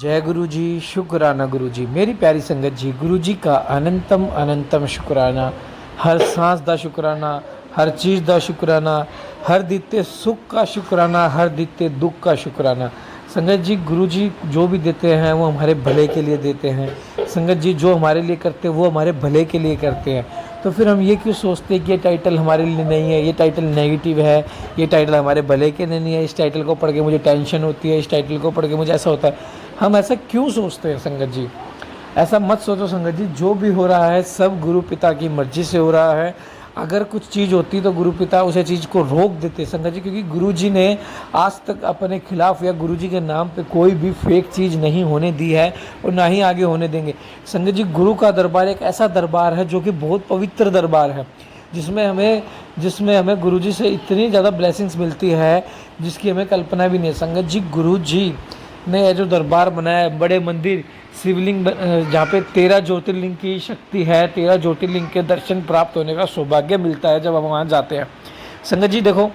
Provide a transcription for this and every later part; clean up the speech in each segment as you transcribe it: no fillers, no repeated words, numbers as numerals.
जय गुरु जी, शुक्राना गुरु जी। मेरी प्यारी संगत जी, गुरु जी का अनंतम अनंतम शुक्राना। हर सांस दा शुक्राना, हर चीज़ दा शुक्राना, हर दिते सुख का शुक्राना, हर दिते दुख का शुक्राना। संगत जी, गुरु जी जो भी देते हैं वो हमारे भले के लिए देते हैं। संगत जी जो हमारे लिए करते हैं वो हमारे भले के लिए करते हैं। तो फिर हम ये क्यों सोचते हैं कि ये टाइटल हमारे लिए नहीं है, ये टाइटल नेगेटिव है, ये टाइटल हमारे भले के लिए नहीं है, इस टाइटल को पढ़ के मुझे टेंशन होती है, इस टाइटल को पढ़ के मुझे ऐसा होता है। हम ऐसा क्यों सोचते हैं संगत जी? ऐसा मत सोचो संगत जी, जो भी हो रहा है सब गुरु पिता की मर्जी से हो रहा है। अगर कुछ चीज़ होती तो गुरु पिता उसे चीज़ को रोक देते संगत जी, क्योंकि गुरु जी ने आज तक अपने खिलाफ या गुरु जी के नाम पे कोई भी फेक चीज़ नहीं होने दी है और ना ही आगे होने देंगे। संगत जी, गुरु का दरबार एक ऐसा दरबार है जो कि बहुत पवित्र दरबार है, जिसमें हमें गुरु जी से इतनी ज़्यादा ब्लेसिंग्स मिलती है जिसकी हमें कल्पना भी नहीं है। संगत जी, गुरु जी ने जो दरबार बनाया है, बड़े मंदिर, शिवलिंग, जहाँ पे 13 ज्योतिर्लिंग की शक्ति है, 13 ज्योतिर्लिंग के दर्शन प्राप्त होने का सौभाग्य मिलता है जब हम वहाँ जाते हैं। संगत जी देखो,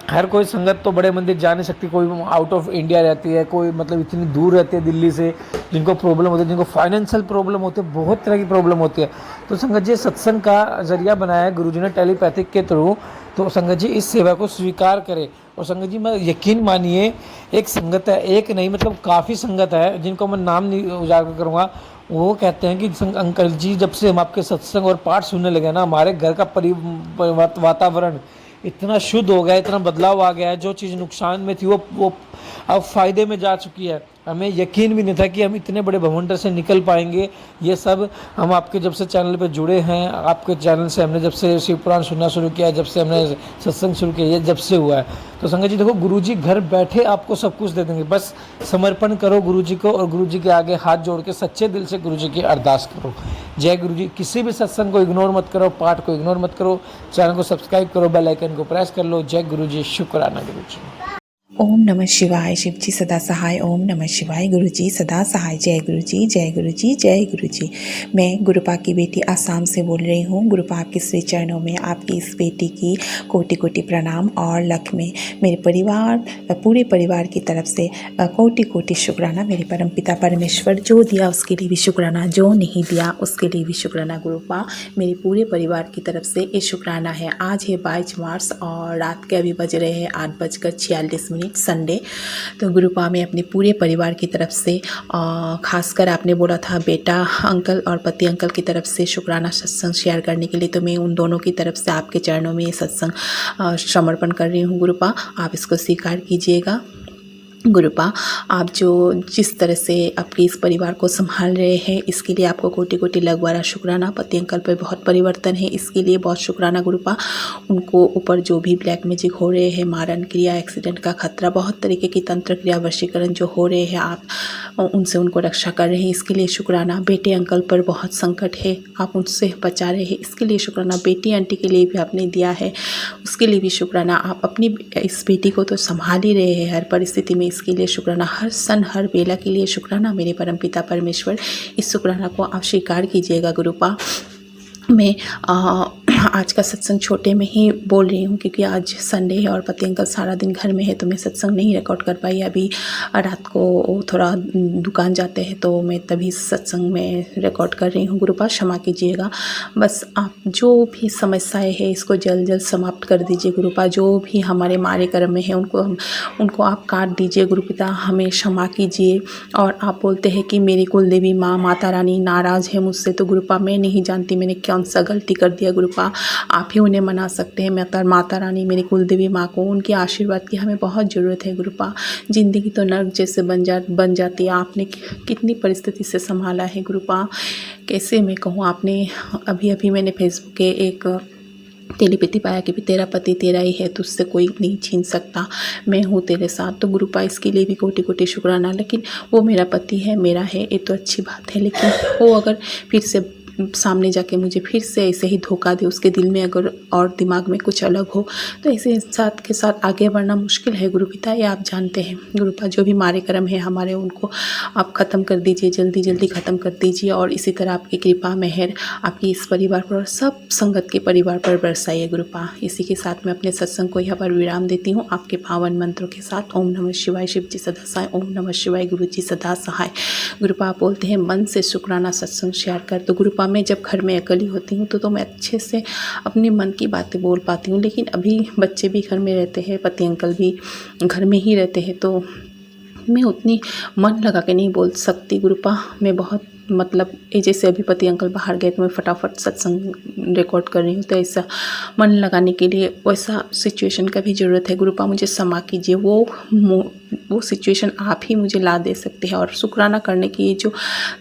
हर कोई संगत तो बड़े मंदिर जा नहीं सकती, कोई आउट ऑफ इंडिया रहती है, कोई मतलब इतनी दूर रहती है दिल्ली से, जिनको प्रॉब्लम होती है, जिनको फाइनेंशियल प्रॉब्लम होती है, बहुत तरह की प्रॉब्लम होती है। तो संगत जी सत्संग का जरिया बनाया है गुरु जी ने टेलीपैथिक के थ्रू। तो संगत जी इस सेवा को स्वीकार करें। और संगत जी मैं यकीन मानिए, एक संगत है, एक नहीं मतलब काफ़ी संगत है जिनको मैं नाम नहीं उजागर करूँगा। वो कहते हैं कि अंकल जी जब से हम आपके सत्संग और पाठ सुनने लगे ना, हमारे घर का वातावरण इतना शुद्ध हो गया, इतना बदलाव आ गया है। जो चीज़ नुकसान में थी वो अब फ़ायदे में जा चुकी है। हमें यकीन भी नहीं था कि हम इतने बड़े भवंडर से निकल पाएंगे। ये सब हम आपके जब से चैनल पे जुड़े हैं, आपके चैनल से हमने जब से शिव पुराण सुनना शुरू किया, जब से हमने सत्संग शुरू किया, ये जब से हुआ है। तो संगत जी देखो, गुरु जी घर बैठे आपको सब कुछ दे देंगे, बस समर्पण करो गुरु जी को और गुरु जी के आगे हाथ जोड़ के सच्चे दिल से गुरु जी की अरदास करो। जय गुरु जी। किसी भी सत्संग को इग्नोर मत करो, पाठ को इग्नोर मत करो, चैनल को सब्सक्राइब करो, बेल आइकन को प्रेस कर लो। जय गुरु जी, शुक्राना गुरु जी। ओम नमः शिवाय। शिव जी सदा सहाय। ओम नमः शिवाय। गुरु जी सदा सहाय। जय गुरु जी, जय गुरु जी, जय गुरु जी। मैं गुरुपा की बेटी आसाम से बोल रही हूँ। गुरुपा आपके श्री चरणों में आपकी इस बेटी की कोटि कोटि प्रणाम और लख में मेरे परिवार, पूरे परिवार की तरफ से कोटि कोटि शुक्राना। मेरे परम पिता परमेश्वर जो दिया उसके लिए भी शुक्राना, जो नहीं दिया उसके लिए भी शुक्राना। गुरुपा मेरे पूरे परिवार की तरफ से ये शुक्राना है। आज है 22 मार्च और रात के अभी बज रहे हैं 8:46 संडे। तो गुरुपा में अपने पूरे परिवार की तरफ से, खासकर आपने बोला था बेटा अंकल और पति अंकल की तरफ से शुक्राना सत्संग शेयर करने के लिए, तो मैं उन दोनों की तरफ से आपके चरणों में ये सत्संग समर्पण कर रही हूँ। गुरुपा आप इसको स्वीकार कीजिएगा। गुरुपा आप जो जिस तरह से आपके इस परिवार को संभाल रहे हैं, इसके लिए आपको कोटि कोटि लख बार शुक्राना। पति अंकल पर बहुत परिवर्तन है, इसके लिए बहुत शुक्राना गुरुपा। उनको ऊपर जो भी ब्लैक मैजिक हो रहे हैं, मारण क्रिया, एक्सीडेंट का खतरा, बहुत तरीके की तंत्र क्रिया वशीकरण जो हो रहे हैं, आप उनसे उनको रक्षा कर रहे हैं, इसके लिए शुक्राना। बेटे अंकल पर बहुत संकट है, आप उनसे बचा रहे हैं, इसके लिए शुक्राना। बेटी आंटी के लिए भी आपने दिया है, उसके लिए भी शुक्राना। आप अपनी इस बेटी को तो संभाल ही रहे हैं हर परिस्थिति में, इसके लिए शुक्राना। हर सन हर बेला के लिए शुक्राना। मेरे परमपिता परमेश्वर इस शुक्राना को आप स्वीकार कीजिएगा। गुरुपा मैं आज का सत्संग छोटे में ही बोल रही हूँ क्योंकि आज संडे है और पति अंकल सारा दिन घर में है, तो मैं सत्संग नहीं रिकॉर्ड कर पाई। अभी रात को थोड़ा दुकान जाते हैं तो मैं तभी सत्संग में रिकॉर्ड कर रही हूँ। गुरुपा क्षमा कीजिएगा। बस आप जो भी समस्याएं हैं इसको जल्द जल्द समाप्त कर दीजिए गुरुपा। जो भी हमारे मारे कर्म में है उनको आप काट दीजिए गुरुपिता, हमें क्षमा कीजिए। और आप बोलते हैं कि मेरी कुल देवी माँ माता रानी नाराज़ है मुझसे, तो गुरुपा मैं नहीं जानती मैंने कौन सा गलती कर दिया। गुरुपा आप ही उन्हें मना सकते हैं। माता रानी मेरी कुल देवी माँ को, उनके आशीर्वाद की हमें बहुत ज़रूरत है गुरुपा। ज़िंदगी तो नर्क जैसे बन जाती है। आपने कितनी परिस्थिति से संभाला है गुरुपा, कैसे मैं कहूँ। आपने अभी मैंने फेसबुक के एक टेलीपैथी पाया कि भी तेरा पति तेरा ही है, तुझसे कोई नहीं छीन सकता, मैं हूँ तेरे साथ। तो गुरुपा इसके लिए भी कोटि कोटि शुक्राना। लेकिन वो मेरा पति है, मेरा है, ये तो अच्छी बात है, लेकिन वो अगर फिर से सामने जाके मुझे फिर से ऐसे ही धोखा दे, उसके दिल में अगर और दिमाग में कुछ अलग हो तो ऐसे इंसान के साथ आगे बढ़ना मुश्किल है गुरु पिता, ये आप जानते हैं। गुरु पिता जो भी मारे कर्म है हमारे उनको आप ख़त्म कर दीजिए, जल्दी जल्दी ख़त्म कर दीजिए और इसी तरह आपकी कृपा मेहर आपकी इस परिवार पर और सब संगत के परिवार पर बरसाइए गुरु पिता। इसी के साथ मैं अपने सत्संग को यहाँ पर विराम देती हूँ आपके पावन मंत्रों के साथ। ओम नमः शिवाय, शिव जी सदा सहाय। ओम नमः शिवाय, गुरु जी सदा सहाय। गुरु पिता बोलते हैं मन से शुक्राना सत्संग शेयर कर। तो गुरु पिता मैं जब घर में अकेली होती हूँ तो मैं अच्छे से अपने मन की बातें बोल पाती हूँ, लेकिन अभी बच्चे भी घर में रहते हैं, पति अंकल भी घर में ही रहते हैं, तो मैं उतनी मन लगा के नहीं बोल सकती गुरु पिता। मैं बहुत मतलब ये जैसे अभी पति अंकल बाहर गए तो मैं फटाफट सत्संग रिकॉर्ड कर रही हूँ, तो ऐसा मन लगाने के लिए वैसा सिचुएशन का भी ज़रूरत है गुरु पिता। मुझे क्षमा कीजिए, वो सिचुएशन आप ही मुझे ला दे सकते हैं। और शुक्राना करने की ये जो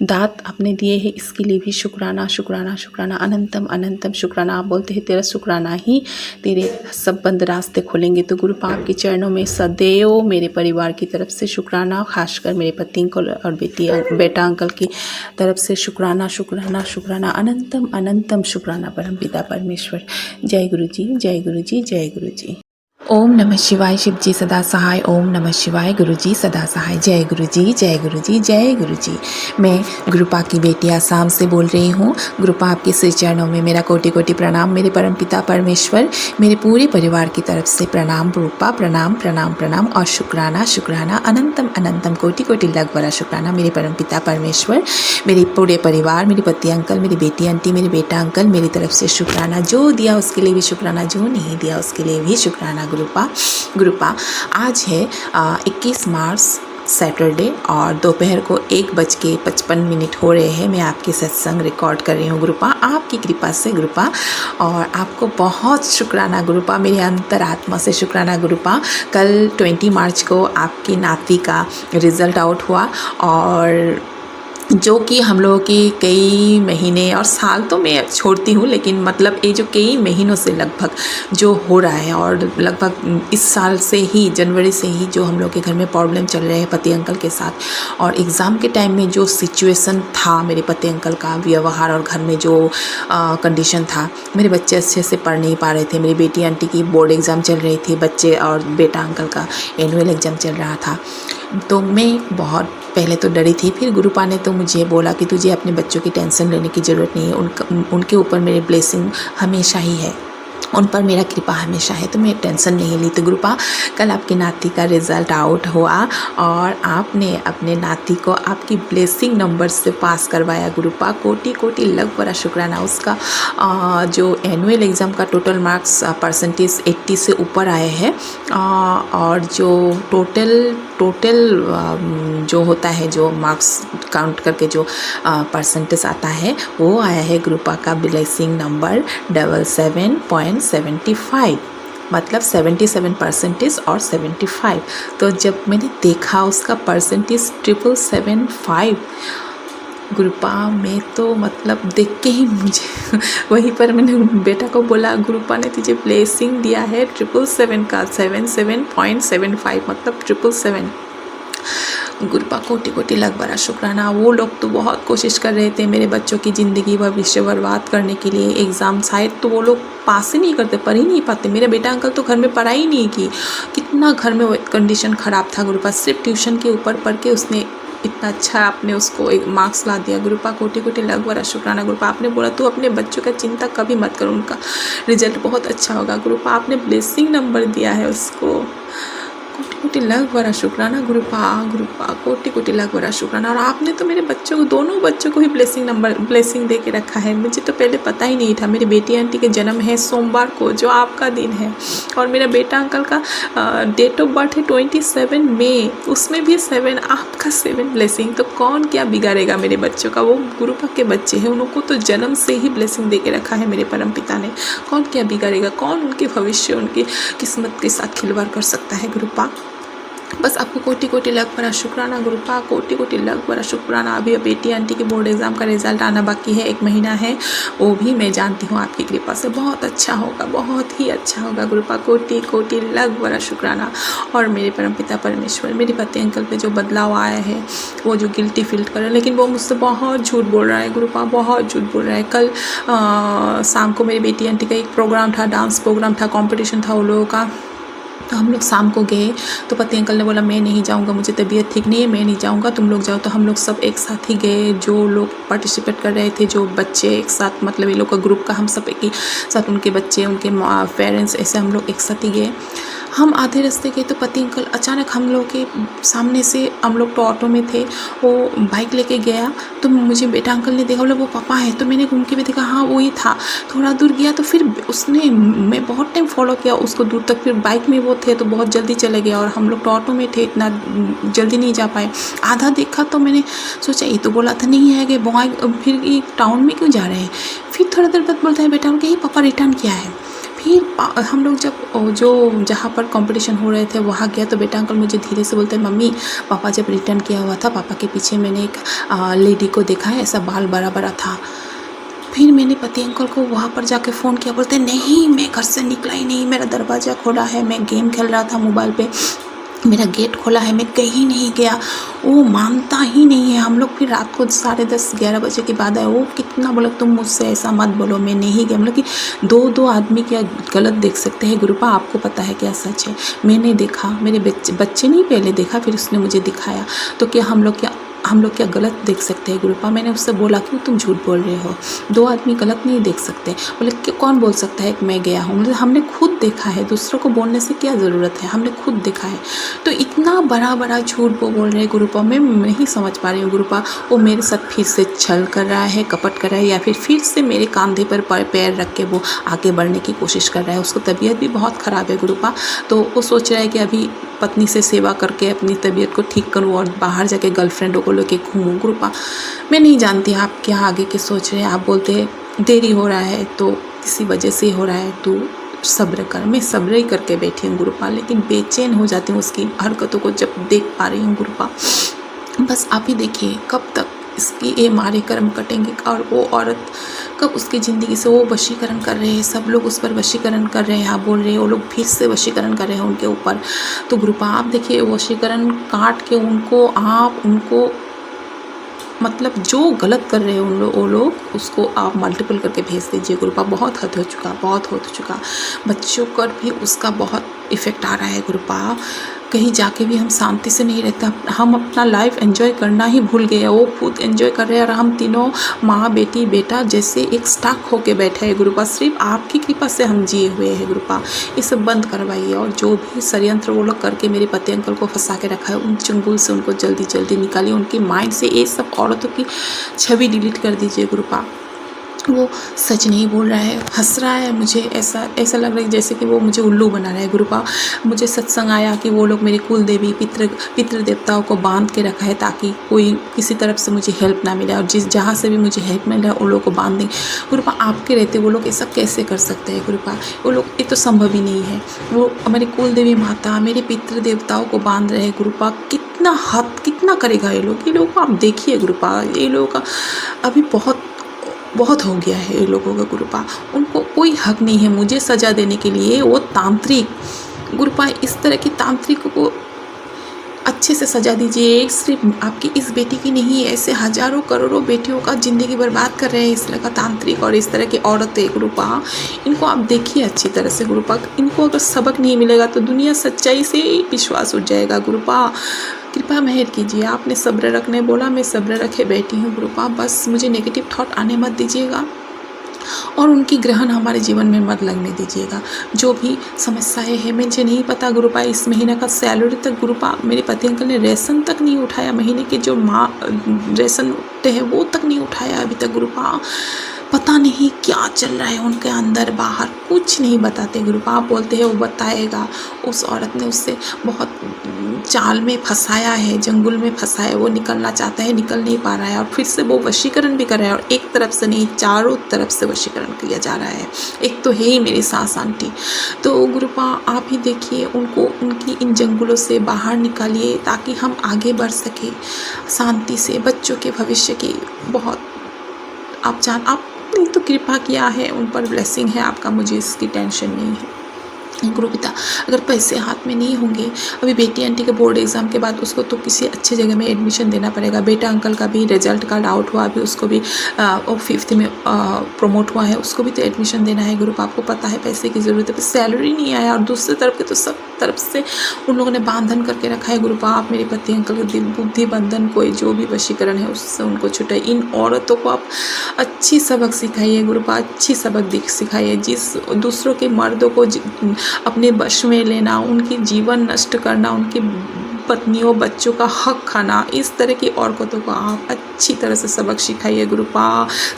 दात आपने दिए हैं इसके लिए भी शुक्राना शुक्राना शुक्राना, अनंतम अनंतम शुक्राना। आप बोलते हैं तेरा शुक्राना ही तेरे सब बंद रास्ते खोलेंगे। तो गुरु पिता आपके चरणों में सदैव मेरे परिवार की तरफ से शुक्राना, खासकर मेरे पति अंकल और बेटा अंकल की तरफ से शुक्राना शुक्राना शुक्राना, अनंतम अनंतम शुक्राना परमपिता परमेश्वर। जय गुरु जी, जय गुरु जी, जय गुरु जी। ओम नमः शिवाय, शिव जी सदा सहाय। ओम नमः शिवाय, गुरु जी सदा सहाय। जय गुरु जी, जय गुरु जी, जय गुरु जी। मैं गुरुपा की बेटी आसाम से बोल रही हूँ। गुरुपा आपके श्री चरणों में मेरा कोटि कोटि प्रणाम। मेरे परमपिता परमेश्वर मेरे पूरे परिवार की तरफ से प्रणाम गुरुपा, प्रणाम प्रणाम प्रणाम और शुक्राना शुक्राना, अनंतम अनंतम कोटि कोटि लख बड़ा शुक्राना मेरे परमपिता परमेश्वर, मेरे पूरे परिवार, मेरे पति अंकल, मेरी बेटी आंटी, मेरे बेटा अंकल, मेरी तरफ से शुक्राना। जो दिया उसके लिए भी शुक्राना, जो नहीं दिया उसके लिए भी शुक्राना गुरुपा। आज है 21 मार्च सैटरडे और दोपहर को 1:55 हो रहे हैं। मैं आपके सत्संग रिकॉर्ड कर रही हूँ गुरुपा, आपकी कृपा से गुरुपा, और आपको बहुत शुक्राना गुरुपा, मेरे अंतरात्मा से शुक्राना गुरुपा। कल 20 मार्च को आपकी नाती का रिज़ल्ट आउट हुआ और जो कि हम लोगों की कई महीने और साल तो मैं छोड़ती हूँ, लेकिन मतलब ये जो कई महीनों से लगभग जो हो रहा है और लगभग इस साल से ही जनवरी से ही जो हम लोग के घर में प्रॉब्लम चल रहे हैं पति अंकल के साथ, और एग्ज़ाम के टाइम में जो सिचुएशन था मेरे पति अंकल का व्यवहार और घर में जो कंडीशन था, मेरे बच्चे अच्छे से पढ़ नहीं पा रहे थे, मेरी बेटी आंटी की बोर्ड एग्ज़ाम चल रही थी, बच्चे और बेटा अंकल का एनुअल एग्ज़ाम चल रहा था। तो मैं बहुत पहले तो डरी थी, फिर गुरुपा ने तो मुझे बोला कि तुझे अपने बच्चों की टेंशन लेने की ज़रूरत नहीं है, उनके ऊपर मेरी ब्लेसिंग हमेशा ही है, उन पर मेरा कृपा हमेशा है, तो मैं टेंशन नहीं ली। तो गुरुपा कल आपकी नाती का रिज़ल्ट आउट हुआ और आपने अपने नाती को आपकी ब्लेसिंग नंबर से पास करवाया गुरुपा, कोटि कोटि लख बड़ा शुक्राना। उसका जो एनुअल एग्ज़ाम का टोटल मार्क्स परसेंटेज 80 से ऊपर आए हैं और जो टोटल जो होता है, जो मार्क्स काउंट करके जो परसेंटेज आता है वो आया है गुरुपा का ब्लेसिंग नंबर 77.75, मतलब 77% और 75। तो जब मैंने देखा उसका परसेंटेज 775 गुरुपा में, तो मतलब देख के ही मुझे वहीं पर मैंने बेटा को बोला गुरुपा ने तुझे ब्लेसिंग दिया है 777 का 77.75, मतलब 777। गुरुपा कोटि कोटि लख बड़ा शुक्राना। वो लोग तो बहुत कोशिश कर रहे थे मेरे बच्चों की ज़िंदगी भविष्य बर्बाद करने के लिए, एग्ज़ाम शायद तो वो लोग पास ही नहीं करते, पढ़ ही नहीं पाते। मेरे बेटा अंकल तो घर में पढ़ाई ही नहीं की, कितना घर में कंडीशन ख़राब था गुरुपा, सिर्फ ट्यूशन के ऊपर पढ़ के उसने इतना अच्छा आपने उसको एक मार्क्स ला दिया गुरुपा, कोटि कोटि लख बड़ा शुक्राना गुरुपा। आपने बोला तू अपने बच्चों का चिंता कभी मत करो, उनका रिजल्ट बहुत अच्छा होगा गुरुपा, आपने ब्लेसिंग नंबर दिया है उसको, कोटि कोटि लख बड़ा शुक्राना गुरुपा, कोटि कोटि लख बड़ा शुक्राना। और आपने तो मेरे बच्चों को, दोनों बच्चों को ही ब्लेसिंग दे के रखा है, मुझे तो पहले पता ही नहीं था। मेरी बेटी आंटी के जन्म है सोमवार को, जो आपका दिन है, और मेरा बेटा अंकल का डेट ऑफ बर्थ है 27 मई, उसमें भी 7, आपका 7 ब्लेसिंग। तो कौन क्या बिगाड़ेगा मेरे बच्चों का, वो गुरुपा के बच्चे हैं, उनको तो जन्म से ही ब्लेसिंग दे के रखा है मेरे परम पिता ने, कौन क्या बिगाड़ेगा, कौन उनके भविष्य उनकी किस्मत के साथ खिलवाड़ कर सकता है गुरुपा। बस आपको कोटि कोटि लाख बड़ा शुक्राना गुरुपा, कोटि कोटि लाख बड़ा शुक्राना। अभी बेटी आंटी के बोर्ड एग्ज़ाम का रिज़ल्ट आना बाकी है, 1 महीना है, वो भी मैं जानती हूँ आपकी कृपा से बहुत अच्छा होगा, बहुत ही अच्छा होगा गुरुपा। कोटि कोटि लाख बड़ा शुक्राना। और मेरे परमपिता परमेश्वर, मेरे पति अंकल पे जो बदलाव आया है, वो जो गिल्टी फील कर रहे हैं, लेकिन वो मुझसे बहुत झूठ बोल रहा है गुरुपा, बहुत झूठ बोल रहा है। कल शाम को मेरी बेटी आंटी का एक प्रोग्राम था, डांस प्रोग्राम था, कॉम्पिटिशन था उन लोगों का। तो हम लोग शाम को गए तो पति अंकल ने बोला मैं नहीं जाऊंगा, मुझे तबीयत ठीक नहीं है, मैं नहीं जाऊंगा, तुम लोग जाओ। तो हम लोग सब एक साथ ही गए, जो लोग पार्टिसिपेट कर रहे थे, जो बच्चे एक साथ, मतलब ये लोग का ग्रुप का, हम सब एक ही साथ, उनके बच्चे, उनके पेरेंट्स, ऐसे हम लोग एक साथ ही गए। हम आधे रास्ते गए तो पति अंकल अचानक हम लोग के सामने से, हम लोग तो ऑटो में थे, वो बाइक लेके गया। तो मुझे बेटा अंकल ने देखा, बोला वो पापा है। तो मैंने घूम के भी देखा, हाँ वही था। थोड़ा दूर गया तो फिर उसने, मैं बहुत टाइम फॉलो किया उसको दूर तक, फिर बाइक में वो थे तो बहुत जल्दी चले गया, और हम लोग तो ऑटो में थे, इतना जल्दी नहीं जा पाए। आधा देखा तो मैंने सोचा ये तो बोला था नहीं आएगा बॉय, फिर ये टाउन में क्यों जा रहे हैं। फिर थोड़ा देर बाद बोलता है बेटा उनके ही पापा रिटर्न किया है। फिर हम लोग जब जो जहाँ पर कंपटीशन हो रहे थे वहाँ गया तो बेटा अंकल मुझे धीरे से बोलते हैं मम्मी पापा जब रिटर्न किया हुआ था, पापा के पीछे मैंने एक लेडी को देखा है, ऐसा बाल बड़ा बड़ा था। फिर मैंने पति अंकल को वहाँ पर जाके फ़ोन किया, बोलते नहीं मैं घर से निकला ही नहीं, मेरा दरवाज़ा खोला है, मैं गेम खेल रहा था मोबाइल पे, मेरा गेट खोला है, मैं कहीं नहीं गया। वो मानता ही नहीं है। हम लोग फिर रात को 10:30-11 बजे के बाद आए। वो कितना बोला तुम मुझसे ऐसा मत बोलो, मैं नहीं गया। मतलब कि दो आदमी क्या गलत देख सकते हैं गुरुपा, आपको पता है क्या सच है। मैंने देखा, मेरे बच्चे नहीं पहले देखा, फिर उसने मुझे दिखाया। तो क्या हम लोग क्या गलत देख सकते हैं गुरुपा। मैंने उससे बोला क्यों तुम झूठ बोल रहे हो, 2 आदमी गलत नहीं देख सकते। बोले कि कौन बोल सकता है कि मैं गया हूँ। मतलब हमने खुद देखा है, दूसरों को बोलने से क्या ज़रूरत है, हमने खुद देखा है। तो इतना बड़ा झूठ वो बोल रहे हैं गुरुपा, मैं नहीं समझ पा रही हूँ गुरुपा। वो मेरे साथ फिर से छल कर रहा है, कपट कर रहा है, या फिर से मेरे कंधे पर पैर रख के वो आगे बढ़ने की कोशिश कर रहा है। उसको तबीयत भी बहुत ख़राब है गुरुपा, तो वो सोच रहा है कि अभी पत्नी से सेवा करके अपनी तबीयत को ठीक करूँ और बाहर जाके गर्लफ्रेंडों को लेके घूमूँ गुरुपा। मैं नहीं जानती आप क्या आगे के सोच रहे हैं। आप बोलते हैं देरी हो रहा है तो किसी वजह से हो रहा है, तो सब्र कर। मैं सब्र ही करके बैठी हूँ गुरुपा, लेकिन बेचैन हो जाती हूँ उसकी हरकतों को जब देख पा रही हूँ गुरुपा। बस आप ही देखिए कब तक इसकी ये मारे कर्म कटेंगे, और वो औरत कब उसकी ज़िंदगी से, वो वशीकरण कर रहे हैं, सब लोग उस पर वशीकरण कर रहे हैं। आप बोल रहे हैं वो लोग फिर से वशीकरण कर रहे हैं उनके ऊपर। तो गुरुपा आप देखिए वशीकरण काट के उनको मतलब जो गलत कर रहे हैं वो लोग उसको आप मल्टीपल करके भेज दीजिए गुरुपा। बहुत हद हो चुका, बहुत हो चुका। बच्चों पर भी उसका बहुत इफ़ेक्ट आ रहा है गुरुपा। कहीं जाके भी हम शांति से नहीं रहते, हम अपना लाइफ एंजॉय करना ही भूल गए। वो खुद एंजॉय कर रहे हैं और हम तीनों माँ बेटी बेटा जैसे एक स्टक होके बैठे हैं गुरुपा। सिर्फ आपकी कृपा से हम जिए हुए हैं गुरुपा। ये सब बंद करवाइए, और जो भी षड्यंत्र वो लोग करके मेरे पति अंकल को फंसा के रखा है, उन चंगुल से उनको जल्दी जल्दी निकालिए। उनकी माइंड से ये सब औरतों की छवि डिलीट कर दीजिए गुरुपा। वो सच नहीं बोल रहा है, हंस रहा है। मुझे ऐसा लग रहा है जैसे कि वो मुझे उल्लू बना रहा है गुरुपा। मुझे सत्संग आया कि वो लोग मेरी कुल देवी पितृ देवताओं को बांध के रखा है ताकि कोई किसी तरफ से मुझे हेल्प ना मिले, और जहाँ से भी मुझे हेल्प मिल रहा है उन लोगों को बांध दें गुरुपा। आपके रहते वो लोग ऐसा कैसे कर सकते हैं गुरुपा। वो लोग, ये तो संभव ही नहीं है। वो मेरी कुल देवी माता, मेरे पितृ देवताओं को बांध रहे हैं गुरुपा। कितना करेगा ये लोग को आप देखिए गुरुपा। ये लोगों का अभी बहुत हो गया है ये लोगों का गुरुपा। उनको कोई हक नहीं है मुझे सजा देने के लिए। वो तांत्रिक गुरुपा, इस तरह की तांत्रिक को अच्छे से सजा दीजिए। सिर्फ आपकी इस बेटी की नहीं, ऐसे हजारों करोड़ों बेटियों का ज़िंदगी बर्बाद कर रहे हैं इस तरह का तांत्रिक और इस तरह की औरतें गुरुपा। इनको आप देखिए अच्छी तरह से गुरुपा। इनको अगर सबक नहीं मिलेगा तो दुनिया सच्चाई से ही विश्वास उठ जाएगा गुरुपा। कृपा मेहर कीजिए। आपने सब्र रखने बोला, मैं सब्र रखे बैठी हूँ गुरुपा। बस मुझे नेगेटिव थॉट आने मत दीजिएगा, और उनकी ग्रहण हमारे जीवन में मत लगने दीजिएगा। जो भी समस्याएं हैं, मुझे नहीं पता गुरुपा। इस महीने का सैलरी तक गुरुपा मेरे पति अंकल ने रेशन तक नहीं उठाया। महीने के जो रेशन उठते हैं वो तक नहीं उठाया अभी तक गुरुपा। पता नहीं क्या चल रहा है उनके अंदर बाहर, कुछ नहीं बताते गुरुपा। आप बोलते हैं वो बताएगा। उस औरत ने उससे बहुत जाल में फंसाया है, जंगल में फंसा है, वो निकलना चाहता है, निकल नहीं पा रहा है और फिर से वो वशीकरण भी कर रहा है और एक तरफ से नहीं चारों तरफ से वशीकरण किया जा रहा है। एक तो है ही मेरी सास आंटी। तो गुरुपा आप ही देखिए उनको, उनकी इन जंगलों से बाहर निकालिए ताकि हम आगे बढ़ सके शांति से, बच्चों के भविष्य की बहुत आपने तो कृपा किया है, उन पर ब्लेसिंग है आपका, मुझे इसकी टेंशन नहीं है। गुरु पिता, अगर पैसे हाथ में नहीं होंगे, अभी बेटी आंटी के बोर्ड एग्ज़ाम के बाद उसको तो किसी अच्छे जगह में एडमिशन देना पड़ेगा। बेटा अंकल का भी रिजल्ट कार्ड आउट हुआ, अभी उसको भी वो 5th में प्रमोट हुआ है, उसको भी तो एडमिशन देना है। गुरु आपको पता है पैसे की ज़रूरत है, सैलरी नहीं आया और दूसरी तरफ के तो सब तरफ से उन लोगों ने बांधन करके रखा है। गुरु आप मेरे पति अंकल के दिल बुद्धि बंधन कोई जो भी वशीकरण है उससे उनको छुटाइए। इन औरतों को आप अच्छी सबक सिखाइए गुरु, अच्छी सबक सिखाइए। जिस दूसरों के मर्दों को अपने वश में लेना, उनकी जीवन नष्ट करना, उनकी पत्नियों बच्चों का हक खाना, इस तरह की औरतों को आप अच्छी तरह से सबक सिखाइए गुरुपा।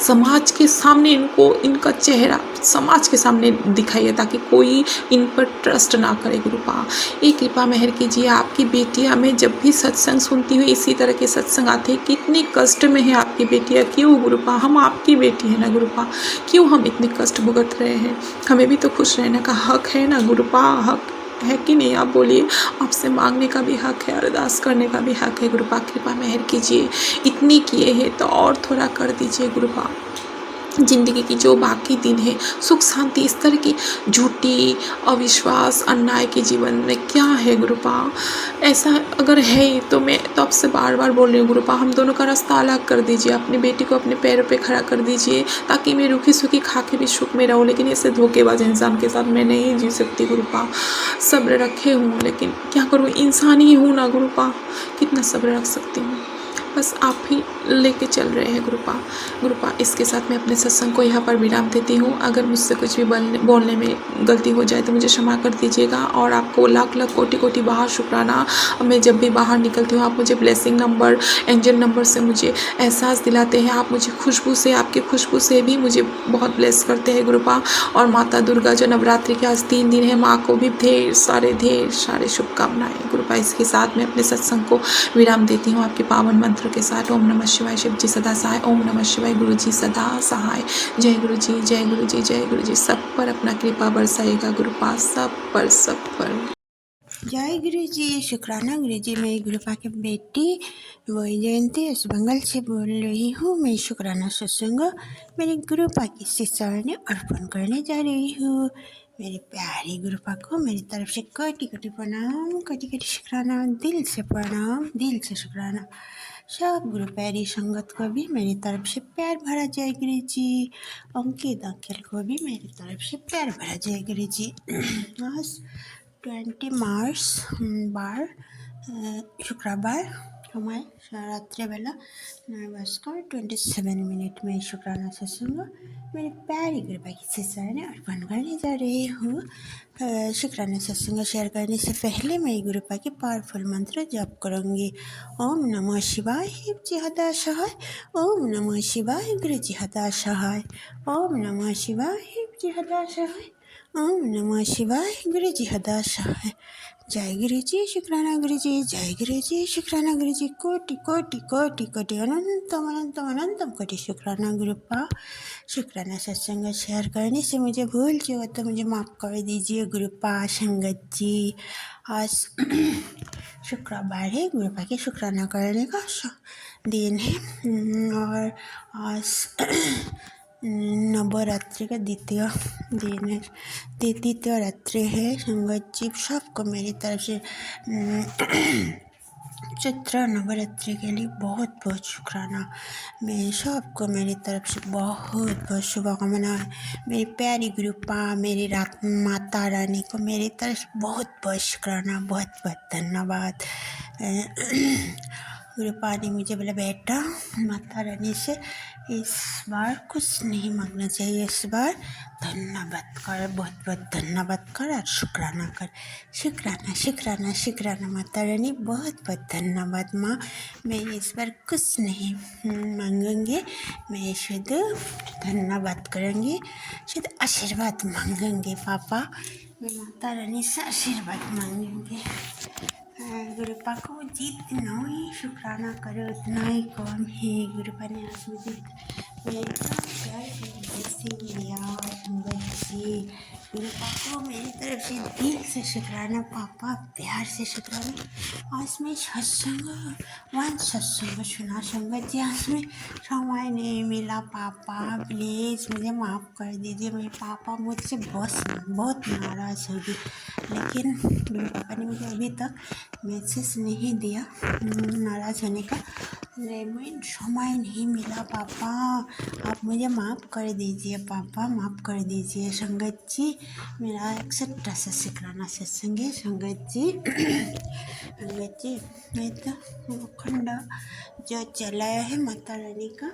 समाज के सामने इनको, इनका चेहरा समाज के सामने दिखाइए ताकि कोई इन पर ट्रस्ट ना करे गुरुपा। ये कृपा मेहर कीजिए। आपकी बेटियां, मैं जब भी सत्संग सुनती हूँ, इसी तरह के सत्संग आते हैं, कितने कष्ट में है आपकी बेटियां। क्यों गुरुपा, हम आपकी बेटी है ना गुरुपा, क्यों हम इतने कष्ट भुगत रहे हैं? हमें भी तो खुश रहने का हक है ना गुरुपा, हक है कि नहीं? आप बोलिए। आपसे मांगने का भी हक है, अरदास करने का भी हक है गुरुपा। कृपा मेहर कीजिए, इतनी किए हैं तो और थोड़ा कर दीजिए गुरुपा। ज़िंदगी की जो बाकी दिन है, सुख शांति, इस तरह की झूठी अविश्वास अन्याय के जीवन में क्या है गुरुपा? ऐसा अगर है तो मैं तो आपसे बार बार बोल रही हूँ गुरुपा, हम दोनों का रास्ता अलग कर दीजिए। अपनी बेटी को अपने पैरों पे खड़ा कर दीजिए ताकि मैं रूखी सूखी खा के भी सुख में रहूँ। लेकिन ऐसे धोखेबाज इंसान के साथ मैं नहीं जी सकती गुरुपा। सब्र रखे हूँ लेकिन क्या करूँ, इंसान ही हूँ ना गुरुपा, कितना सब्र रख सकती हूँ। बस आप ही लेके चल रहे हैं गुरुपा। गुरुपा, इसके साथ मैं अपने सत्संग को यहाँ पर विराम देती हूँ। अगर मुझसे कुछ भी बोलने में गलती हो जाए तो मुझे क्षमा कर दीजिएगा और आपको लाख लाख कोटि कोटि बाहर शुक्राना। मैं जब भी बाहर निकलती हूँ आप मुझे ब्लेसिंग नंबर, एंजल नंबर से मुझे एहसास दिलाते हैं। आप मुझे खुशबू से, आपकी खुशबू से भी मुझे बहुत ब्लेस करते हैं गुरुपा। और माता दुर्गा जो नवरात्रि के आज 3 दिन है, माँ को भी ढेर सारे शुभकामनाएं गुरुपा। इसके साथ मैं अपने सत्संग को विराम देती हूँ आपके पावन मंत्र के साथ। ओम नमः शिवाय, शिव जी सदा सहाय। ओम नमः शिवाय, गुरु जी सदा सहाय। जय गुरु जी, जय गुरु जी, जय गुरु जी। सब पर अपना कृपा बरसाएगा गुरुपा, सब पर, सब पर। जय गुरु जी, शुक्राना गुरु जी। मैं गुरुपा की बेटी वही जयंती उस बंगाल से बोल रही हूँ। मैं शुक्राना सत्संग मेरे गुरुपा की शिष्य ने अर्पण करने जा रही हूँ। मेरे प्यारे गुरुपा को मेरी तरफ से कोटि कोटि प्रणाम, कोटि कोटि शुक्राना, दिल से प्रणाम, दिल से शुक्राना। सब गुरु प्यारी संगत को भी मेरी तरफ से प्यार भरा जय गुरु जी। अंकित अंकल को भी मेरी तरफ से प्यार भरा जय गुरु जी। आज 20 मार्च বার शुक्रवार, समय रात्रि बेला 9:27 में शुक्राना सत्संग मेरे प्यारी गुरुपा की शिष्य ने अर्पण करने जा रही हूँ। शुक्राना सत्संग शेयर करने से पहले मैं गुरुपा के पावरफुल मंत्र जप करूँगी। ओम नमः शिवाय, शिव जी हदा सहाय। ओम नमः शिवाय, गुरु जी हदा सहाय। ओम नमः शिवाय, शिव जी हदा सहाय। ओम नमः शिवाय, गुरु जी हदा सहाय। जय गुरु जी, शुक्राना गुरु जी, जय गुरु जी, शुक्राना गुरु जी। कोटि कोटि कोटि कोटि अनंतम अनंतम अनंतम कोटि शुक्राना गुरुपा। शुक्राना सत्संग शेयर करने से मुझे भूल जो तो मुझे माफ़ कर दीजिए गुरुपा। संगत जी, आज शुक्रवार है, गुरुपा के शुक्राना करने का दिन है और आज नवरात्रि का द्वितीय दिन है, द्वितीय रात्रि है। संगत जी सबको मेरी तरफ से चैत्र नवरात्रि के लिए बहुत बहुत शुक्राना। मैं सबको मेरी तरफ से बहुत बहुत शुभकामनाएं। मेरी प्यारी गुरुपा, मेरी माता रानी को मेरी तरफ से बहुत बहुत शुक्राना, बहुत बहुत धन्यवाद। गुरुपा ने मुझे बोला बेटा माता रानी से इस बार कुछ नहीं मांगना चाहिए, इस बार धन्यवाद कर, बहुत बहुत धन्यवाद कर और शुक्राना कर। शुक्राना शुक्राना शुक्राना माता रानी, बहुत बहुत धन्यवाद माँ। मैं इस बार कुछ नहीं मांगूंगी, मैं शुद्ध धन्यवाद करूँगी, शुद्ध आशीर्वाद मांगूंगी। पापा मैं माता रानी से आशीर्वाद मांगूंगी। गुरुपा को जितना ही शुक्राना करो उतना ही कम है। गुरुपा ने आज मुझे मेरा प्यार से लिया बच्चे। गुरुपा को मेरी तरफ से दिल से शुक्राना पापा, प्यार से शुक्राना। आज मैं सत्संग सुना संगत जी। आज में समय नहीं मिला पापा, प्लीज़ मुझे माफ़ कर दीजिए। मेरे पापा मुझसे बहुत नाराज़ होगी, लेकिन मेरे पापा ने मुझे अभी तक मैसेज नहीं दिया नाराज़ होने का। लेकिन समय नहीं मिला पापा, आप मुझे माफ़ कर दीजिए पापा, माफ़ कर दीजिए। संगत जी मेरा एक सट्टा से शुक्राना सत्संग है संगत जी। संगत जी मैं तो अखंड जो चलाया है माता रानी का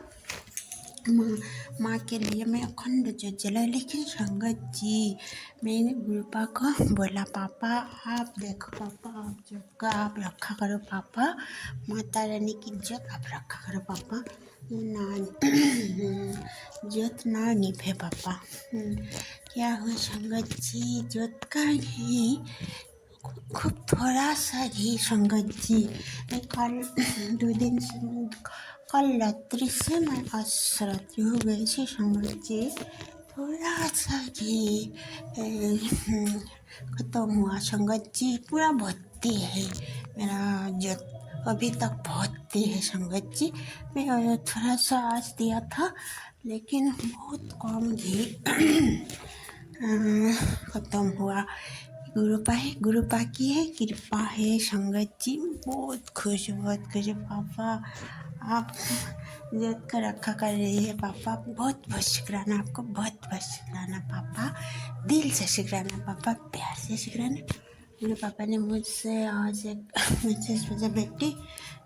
माँ के लिए मैं अखंड जो जला। लेकिन संगत जी मैंने गुरुपा को बोला पापा आप देखो पापा, आप जोत का आप रखा करो पापा, माता रानी की जोत आप रखा करो पापा, ना जोत ना निभे पापा। क्या हो संगत जी, जोत का घी खूब थोड़ा सा घी संगत जी। मैं कल 2 दिन से कल रात्रि से मैं आज रात्रि हो गई थी संगत जी। थोड़ा सा घी खत्म हुआ संगत जी, पूरा भर्ती है मेरा जो अभी तक भर्ती है संगत जी। मैं थोड़ा सा आज दिया था लेकिन बहुत कम घी खत्म हुआ। गुरुपा की है कृपा है संगत जी। बहुत खुश पापा, आप जोत कर रखा कर रही है पापा। बहुत बहुत शुक्राना आपको, बहुत बहुत शुक्राना पापा, दिल से शुक्राना पापा, प्यार से शुक्राना। मेरे पापा ने मुझसे आज एक मैसेज भेजा, बेटी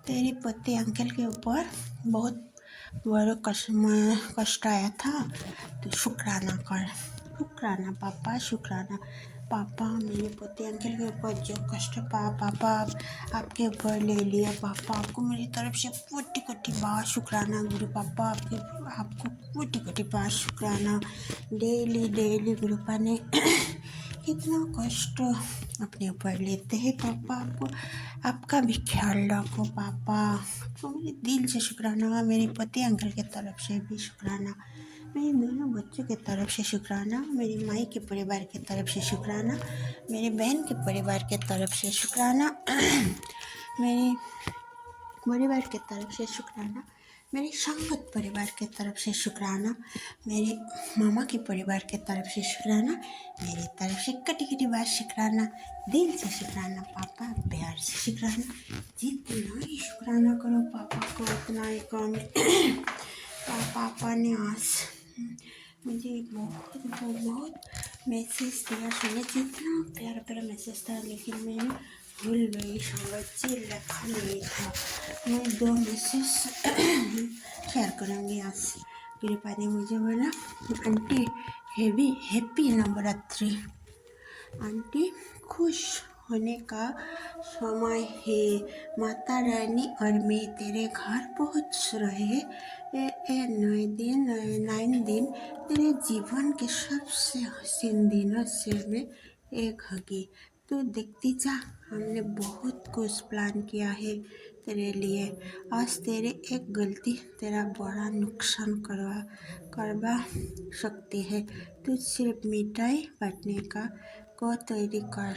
तेरी पति अंकल के ऊपर बहुत बड़ा कष्ट आया था, तो शुक्राना कर। शुक्राना पापा, शुक्राना पापा। मेरे पोते अंकल के ऊपर जो कष्ट पापा आपके ऊपर ले लिया पापा। आपको मेरी तरफ से कोटि कोटि बार शुक्राना गुरु पापा, आपको कोटि कोटि बार शुक्राना। डेली गुरुपा ने कितना कष्ट अपने ऊपर लेते हैं पापा। आपका भी ख्याल रखो पापा। आपको मेरे दिल से शुक्राना, मेरे पति अंकल के तरफ से भी शुक्राना, मेरे दोनों बच्चों के तरफ से शुक्राना, मेरी माई के परिवार के तरफ से शुक्राना, मेरे बहन के परिवार के तरफ से शुक्राना, मेरे परिवार के तरफ से शुक्राना, मेरे संगत परिवार के तरफ से शुक्राना, मेरे मामा के परिवार के तरफ से शुक्राना, मेरी तरफ से कटी बार शुक्राना, दिल से शुक्राना पापा, प्यार से शुक्राना। जितना ही शुक्राना करो पापा को उतना ही कम। पापा ने आज मुझे बहुत मैसेज दिया, सुने जितना प्यारा मैसेज था, लेकिन मैंने भूल गई संगत जी, लिखा नहीं था। मैं 2 मैसेज शेयर करूँगी आज। कृपा ने मुझे बोला आंटी हैप्पी नवरात्रि, आंटी खुश होने का समय है, माता रानी और मैं तेरे घर पहुँच रहे। 9 दिन तेरे जीवन के सबसे हसीन दिनों से मैं एक होगी। तू देखती जा, हमने बहुत कुछ प्लान किया है तेरे लिए। आज तेरी एक गलती तेरा बड़ा नुकसान करवा सकती है। तू सिर्फ मिठाई बांटने को तैयारी कर,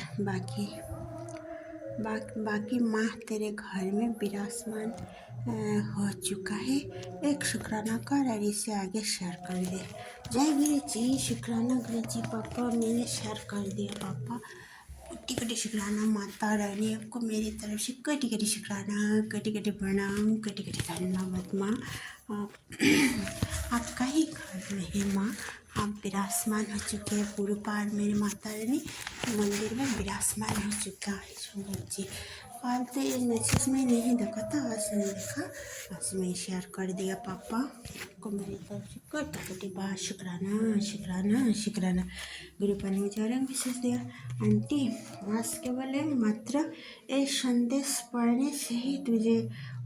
बाकी माँ तेरे घर में विराजमान हो चुका है। एक शुक्राना कर और इसे आगे शेयर कर दे। जय गुरु जी, शुक्राना गुरु जी पापा, मैंने शेयर कर दिया पापा। कोटि शुक्राना माता रानी, आपको मेरी तरफ से कोटि शुक्राना, कोटि प्रणाम, कोटि धन्यवाद माँ। आपका ही घर में है माँ, आप विराजमान हो चुके हैं। पूर्व पार मेरी माता रानी मंदिर में विराजमान हो चुका है सुंदर जी। कल तो ये मैसेज में नहीं देखा था, आज नहीं देखा, आज मैं शेयर कर दिया पापा। आपको मेरी तरफ से कोटि बार शुक्राना। गुरुपा ने मुझे और मैसेज दिया, आंटी आज केवल मात्र एक संदेश पढ़ने से ही तुझे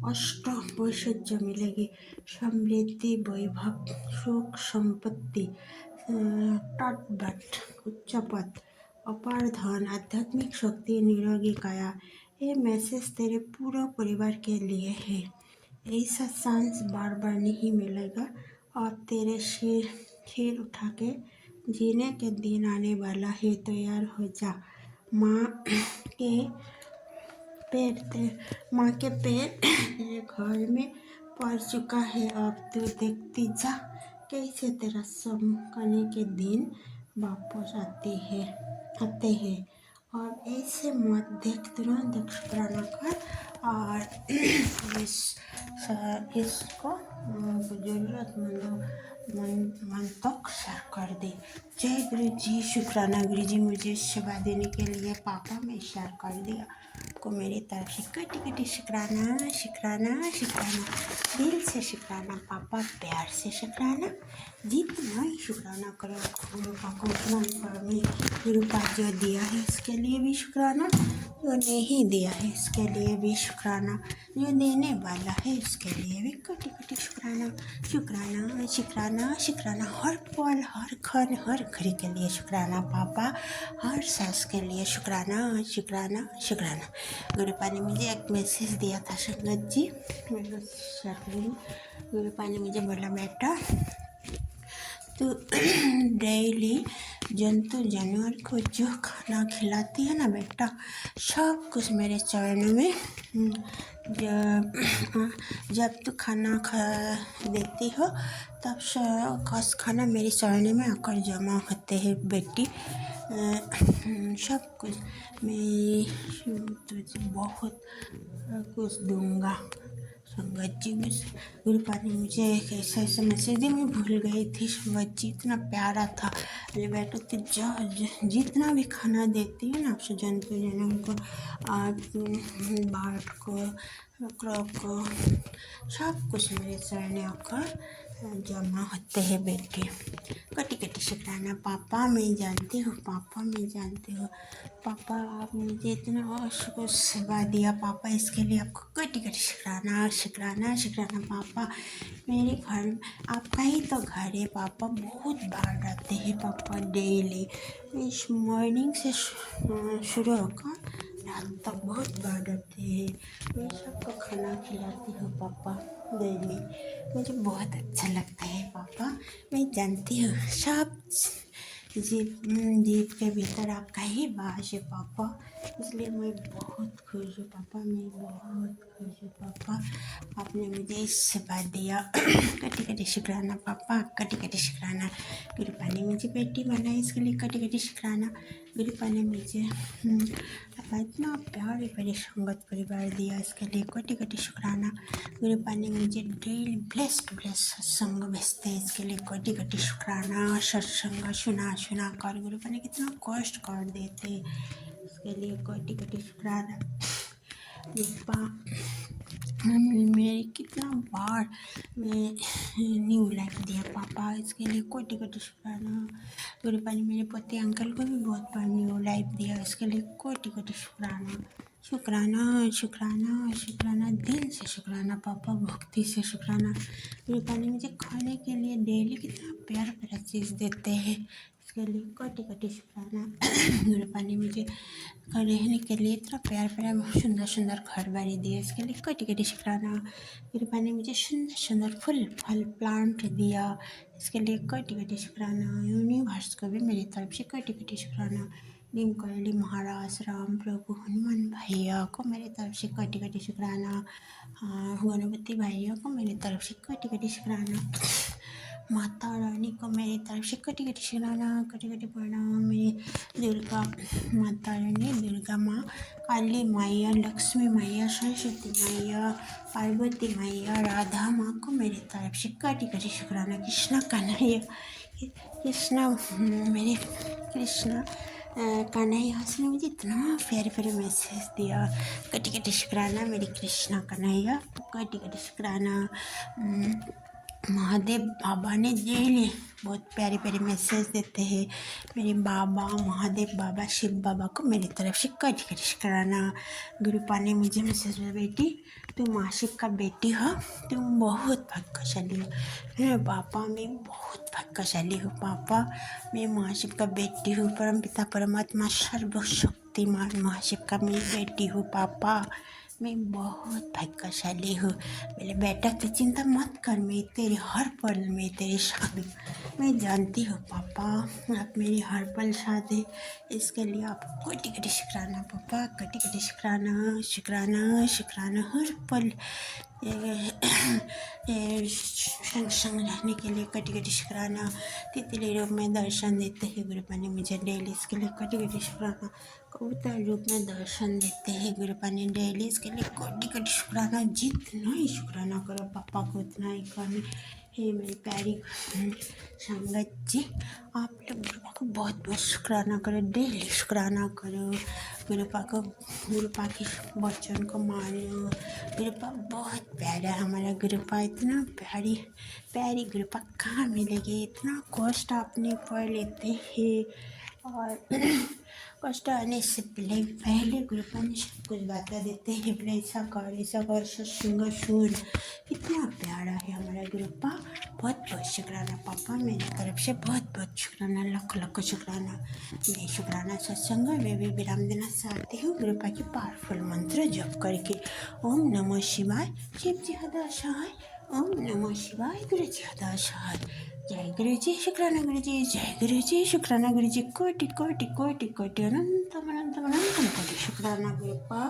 अष्ट ऐश्वर्य मिलेगी, समृद्धि, वैभव, सुख, संपत्ति, तटबट, उच्च पद, अपार धन, आध्यात्मिक शक्ति, निरोगी काया, ये मैसेज तेरे पूरा परिवार के लिए है। ऐसा चांस बार बार नहीं मिलेगा और तेरे सिर उठा के जीने के दिन आने वाला है। तैयार हो जा। माँ के माँ के पैर तेरे घर में पड़ चुका है। अब तू देखती जा कैसे तेरा चमकने के दिन वापस आते हैं। और ऐसे मत देख, तुरंत शुक्राना कर और इसको ज़रूरतमंदों तक शेयर कर दे। जय गुरु जी। शुक्राना गुरु जी, मुझे सेवा देने के लिए पापा में शेयर कर दिया को मेरी तरफ से कटी कटी शुक्राना शुक्राना शुक्राना, दिल से शुक्राना पापा, प्यार से शुक्राना। जितना ही शुक्राना करो गुरु का को गुरु का जो दिया है इसके लिए भी शुक्राना, जो नहीं दिया है इसके लिए भी शुक्राना, जो देने वाला है इसके लिए भी कटी कटी शुक्राना शुक्राना शुक्राना शुक्राना। हर पल हर क्षण हर घड़ी के लिए शुक्राना पापा, हर सांस के लिए शुक्राना शुक्राना शुक्राना। गुरुपा ने मुझे एक मैसेज दिया था संगत जी, गुरुपा ने मुझे बोला बेटा तो डेली जंतु जानवर को जो खाना खिलाती है ना बेटा, सब कुछ मेरे चरणों में जब तू खाना देती हो तब खाना मेरे चरणों में आकर जमा होते हैं बेटी। सब कुछ मैं तुझे बहुत कुछ दूंगा। संगत जी गुरुपा ने मुझे एक ऐसा मैसेज दिया, मैं भूल गई थी। संगत जी इतना प्यारा था। अरे बेटा तू जितना भी खाना देती है ना आपसे जंतु जनों को, बार्ड को, क्रॉप को, सब कुछ मेरे चरण आकर जमा होते हैं बेटे। कटी कटी शुक्राना पापा, मैं जानती हूँ पापा, मैं जानती हूँ पापा, आप मुझे इतना कुछ सेवा दिया पापा, इसके लिए आपको कटी कटी शुक्राना शुक्राना शुक्राना पापा। मेरे घर आपका ही तो घर है पापा, बहुत बार आते हैं पापा डेली, इस मॉर्निंग से शुरू होकर रात तक बहुत बार आते हैं। मैं सबको खाना खिलाती हूँ पापा डेली, मुझे बहुत अच्छा लगता है पापा। मैं जानती हूँ सब जीव के भीतर आपका ही वास है पापा, इसलिए मैं बहुत खुश हूँ पापा, मैं बहुत खुश हूँ पापा। आपने मुझे सेवा दिया कटी कटी शुक्राना पापा, कटी कटी शुक्राना। गुरुपा ने मुझे बेटी बनाई, इसके लिए कटी कटी शुक्राना। गुरुपा ने मुझे इतना प्यारे प्यारे संगत परिवार दिया, इसके लिए कटी कटी शुक्राना। गुरुपा ने मुझे डेली ब्लेस्ड सत्संग भेजते हैं, इसके लिए कटी कटी शुक्राना। सत्संग सुना कर गुरुपा ने कितना कष्ट कर देते, इसके लिए कटी कटी शुक्राना। गुरुपा मेरे कितना बार मैं न्यू लाइफ दिया पापा, इसके लिए कोटि कोटि शुक्राना। गुरुपा ने मेरे पति अंकल को भी बहुत बार न्यू लाइफ दिया, इसके लिए कोटि कोटि शुक्राना शुक्राना शुक्राना शुक्राना, दिल से शुक्राना पापा, भक्ति से शुक्राना। गुरुपा ने मुझे खाने के लिए डेली कितना प्यारा प्यारा चीज़ देते हैं, इसके लिए कोटि कोटि शुक्राना। गुरुपा ने मुझे रहने के लिए इतना प्यार प्यारा सुंदर सुंदर घर बारी दिया, इसके लिए कटी कटी शुक्राना। गुरुपा ने मुझे सुंदर सुंदर फल प्लांट दिया, इसके लिए कटी कटी शुक्राना। यूनिवर्स को भी मेरी तरफ से कटी कटी शुक्राना। नीम करली महाराज, राम प्रभु, हनुमान भैया को मेरी तरफ से कटी कटी शुक्राना। गणपति भैया को मेरी तरफ से कटी कटी शुक्राना। माता रानी को मेरी तरफ से कटी कटी शुक्राना, कटी कटी प्रणाम। मेरी दुर्गा माता रानी, दुर्गा माँ, काली मैया, लक्ष्मी मैया, सरस्वती मैया, पार्वती मैया, राधा माँ को मेरी तरफ से कटी कटी शुक्राना। कृष्णा कन्हैया, कृष्णा मेरे कृष्णा कन्हैया ने मुझे इतना प्यारे प्यारे मैसेज दिया, कटी कटी शुक्राना। मेरी कृष्णा कन्हैया कटी कटी शुक्राना। महादेव बाबा ने डेली बहुत प्यारे प्यारे मैसेज देते हैं, मेरे बाबा महादेव बाबा, शिव बाबा को मेरी तरफ से कटी कटी शुक्राना। गुरुपा ने मुझे मैसेज दिया, बेटी तुम आशिक का बेटी हो, तुम बहुत भाग्यशाली हो। मेरे पापा मैं बहुत भाग्यशाली हूँ पापा, मैं माशिक का बेटी हूँ। परम पिता परमात्मा सर्वशक्ति शक्तिमान महाशिव का मैं बेटी हूँ पापा। मैं बहुत भाग्यशाली हूँ। मेरे बेटा तू चिंता मत कर, मैं तेरे हर पल में तेरे साथ हूँ। मैं जानती हूँ पापा आप मेरी हर पल साथ है। इसके लिए आपको कोटि कोटि शुक्राना पापा, कोटि कोटि शुक्राना शुक्राना शुक्राना। हर पल संग संग रहने के लिए कोटि कोटि शुक्राना। तितली रूप में दर्शन देते हैं गुरुपा ने मुझे डेली, इसके लिए कोटि कोटि शुक्राना। कबूतर रूप में दर्शन देते हैं गुरुपा ने डेली, इसके लिए कोटि कोटि शुक्राना। जितना ही शुक्राना करो पापा को उतना ही कम है। हे मेरी प्यारी संगत जी, आप लोग गुरुपा को बहुत बहुत शुक्राना करो, डेली शुक्राना करो। गुरुपा के वचन को मानो। गुरुपा बहुत प्यारा है हमारा गुरुपा, इतना प्यारी गुरुपा कहाँ मिलेगी। इतना कष्ट आपने पढ़ लेते हैं और कष्ट आने से पहले गुरुपा ने सब कुछ बता देते हैं। बोले ऐसा कर सत्संग सुन। इतना प्यारा है हमारा गुरुपा। बहुत बहुत शुक्राना पापा, मेरी तरफ से बहुत बहुत शुक्राना, लाख लाख शुक्राना। मैं शुक्राना सत्संग में भी विराम देना चाहती हूँ गुरुपा की पावरफुल मंत्र जप करके। ओम नमः शिवाय, शिव जी हदा सहाय। ओम नमः शिवाय, गुरु जी हदा सहाय। जय गुरु जी, शुक्राना गुरु जी, जय गुरु जी, शुक्राना गुरु जी। कोटि कोटि कोटि कोटि अनंतम अनंतम अनंतम कोटि शुक्राना गुरुपा।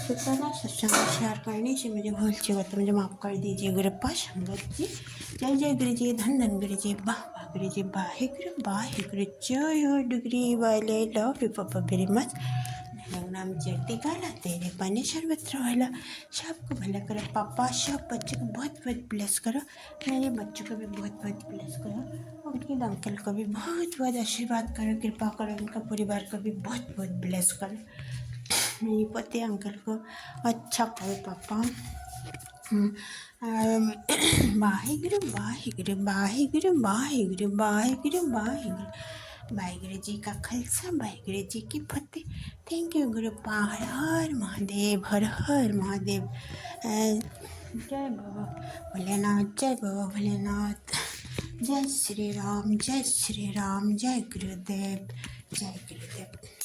शुक्राना सत्संग शेयर करने से मुझे भूल चुका तो मुझे माफ़ कर दीजिए गुरुपा। संगत जी जय जय गुरु जी, धन धन गुरु जी, वाह वाह गुरु जी, वाहे गुरु। जय हो डुगरी वाले, लव यू पापा वेरी मच। नाम चढ़ते गाला तेरे पानी सर्वत्र वाला। सबको भला करो पापा, सब बच्चों को बहुत बहुत ब्लेस करो। मेरे बच्चों को भी बहुत बहुत ब्लेस करो। उनके अंकल को भी बहुत बहुत आशीर्वाद करो, कृपा करो। उनका परिवार को भी बहुत बहुत ब्लेस करो। मेरे पति अंकल को अच्छा करो पापा। वाहिगुरु वाहिगुरु वाहिगुरु वाहिगुरु वाहिगुरु वाहिगुरु। वाहिगुरु जी का खालसा, वाहिगुरु जी की फतेह। Thank you गुरुपा। हर हर महादेव, हर हर महादेव। जय बाबा भोलेनाथ, जय बाबा भोलेनाथ। जय श्री राम, जय श्री राम, जय गुरुदेव, जय गुरुदेव।